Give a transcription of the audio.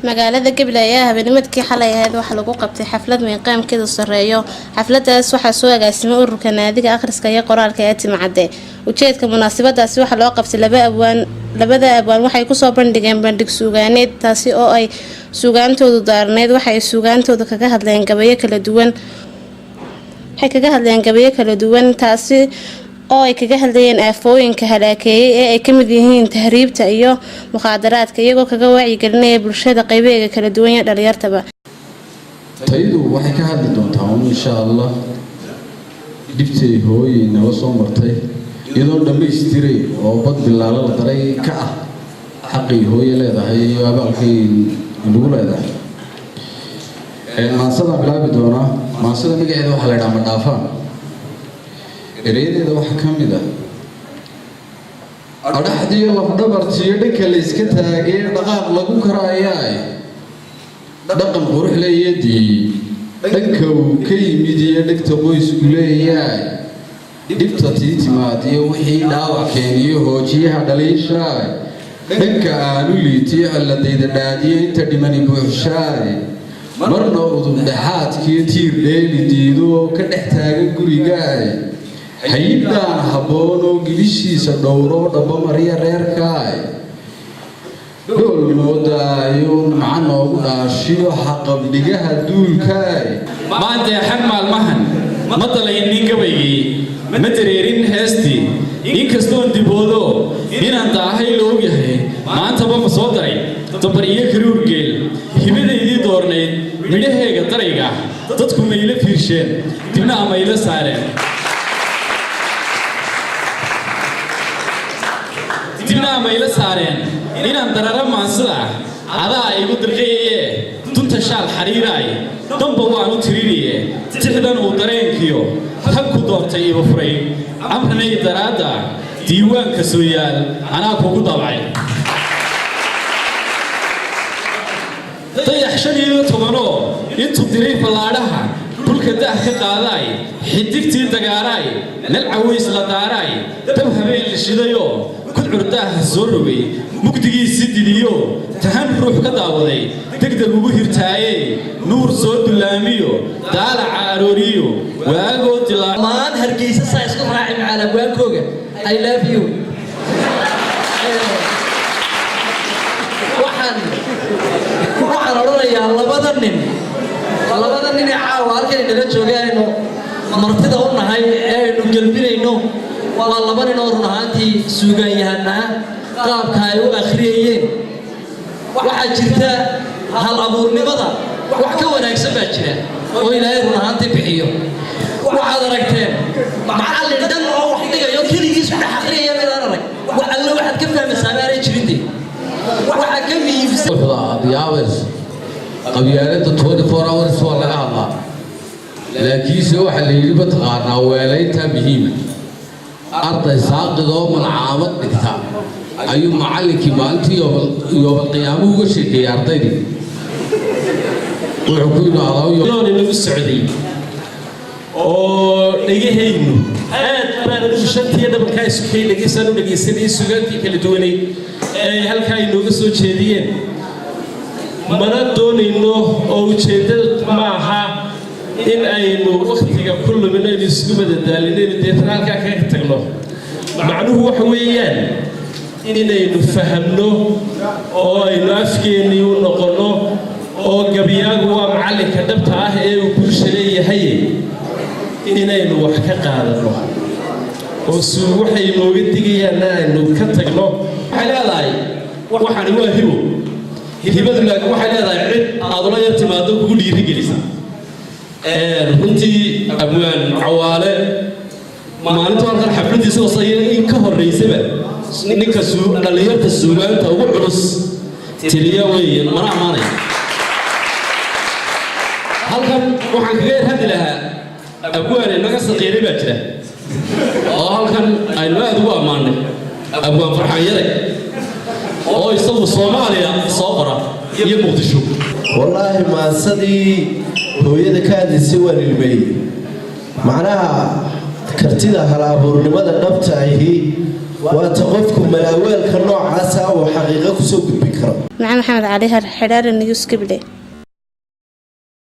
magaalada Gabiley ayaa habeennimadkii xalay ahayd waxa lagu qabtay xaflad meeqaamkeedu sareeyo. xafladaas waxaa soo agaasimay ururka naadiga akhriska iyo qoraalka ee Timcade. ujeedka munaasabadaasi waxa loo qabtay labada abwaan waxay ku soo bandhigeen bandhig suugaaneed taasi oo ay suugaantoodu daarneed. waxay suugaantooda kaga hadleen gabayo kala duwan taasi oo ay kaga hadlayeen aafooyinka halaakeeyay ee ay kamid yihiin tahriibta iyo muqaadaraadka iyagoo kaga wacyigelinaya bulshada qaybaheeda kala duwan ee dhalinyartaba. taydu waxay ka hadli doontaa insha Allah dibtay hooyay nala soo martay iyadoo dhameystiray oo bad bilaala la daray ka ah xaqii hooyay leedahay iyo abaalkii lagu leedahay. maasada bilaabi doona maasada magaceeda waxa la yiraahdaa Madhaafaan. ereyadeeda waxa kamid ah adhaxdii lafdhabartiyo dhanka la iska taagay dhaqaaq lagu karaayay dhaqan qurux leeyadii dhanka uu ka yimid iyo dhigta qoysku leeyahay dhibta tiitimaadiyo wixii dhaawac keeniyo hoojiyaha dhaliishaay dhanka aanu liitiyo alladayda dhaadiyo inta dhimani buuxshaay marna udub dhexaadkiyo tiir dheeli diido ka dhex taagan gurigaay hayidaan habboon oo gibishiisa dhowro dhaba mariya reerkaay dhool moodaayo macaan noogu dhaashiyo xaqabdhigaha duulkaay maanta xag maalmahan ma dalaynin gabaygii ma dareerin heestii inkastoon diboodo inaan daahay loo yahay maantaba ma soo daray dabar iyo karuurgeel hibadaydii doornayd midhaheega darayga dadku mayla fiirsheen dibna amayla saareen inaan darara maansada adaa igu dirqayaye dunta shaal xariiraay damba waan u tirinaye tixdan uu dareenkiyo habku doortay iba furay amranay daraadda diiwaanka soo yaal anaa kugu dabcay dayax 15 intuu diray ballaadhaha dhulka daah ka qaadaay xidigtii dagaaraay nal caways la daaraay dab habeen la shidayo kudcurdaha soo rogay mugdigiisii didiyo tahan ruux ka daawaday degdeg ugu hirtaayay nuur soo dulaamiyo daalaca arooriyo waagoo maan hargeysa saa isku raaci macala waankooga I love you waxaan oranayaa labada nin ee caawa halkan inala joogaayno martida u nahay ee aynu gelbinayno waa laba nin oo run ahaantii suugaanyahanaa qaabka ay u akhriyeen waxaa jirta hal abuurnimada wax ka wanaagsan baa jira oo ilaahay run ahaantii bixiyo waxaad aragteen macallin dhan oo wax dhigayo keligiis u dhex akhriyaya meelaan arag alle waxaad ka fahmaysaa aanay jirintay waxaa ka miibsan qabyaalada 24 hours waa laga hadlaa laakiinse waxa la yiri bataqaanaa weelaynta muhiim arday saaqidoo malcaamad dhigta ayuu macallinkii maalintii iyo qiyaamo uga sheekeeyay ardaydii wuxuu ku yiraahdaa nagu socday oo dhagahaynu aad baan u shantii dhabalka isku dhageysanay suugaantii kala duwanay ee halka ay nooga soo jeediyeen mana doonayno oo ujeedada maaha in aynu waqtiga ku lumino in isku madadaalinayno deetan halkaa kaga tagno macnuhu waxa weeyaan inaynu fahamno oo aynu afkeennii u noqonno oo gabyaagu waa macallinka dhabta ah ee uu bulsha leeyahay inaynu wax ka qaadano oo waxay nooga digayaanna aynu ka tagno waxay leedahay waxani waa hibo hibadu laakiin waxay leedahay cid aad ula yar timaado kugu dhiirigelisa runtii abwaan cawaale maalinta halkan xafladiisa wasayay in ka horeysaba ninka dhalinyarta suugaanta ugu culus tiriya weeyaan mana amaanay halkan waxaan kaga hadi lahaa abwaan naga saqiiray baa jira oo halkan aynu aad ugu ammaanay abwaan farxaan yaray oo isagu Soomaaliya soo qora iyo Muqdisho wallaahi maasadii hooyada ka hadlaysay waan ilmeeyay macnaha kartida hal abuurnimada dhabta ahi وتقفكم ملاويل كنوع عسى وحقيقة كسوق بكرة مع محمد علي حرارة نيوز كبلة.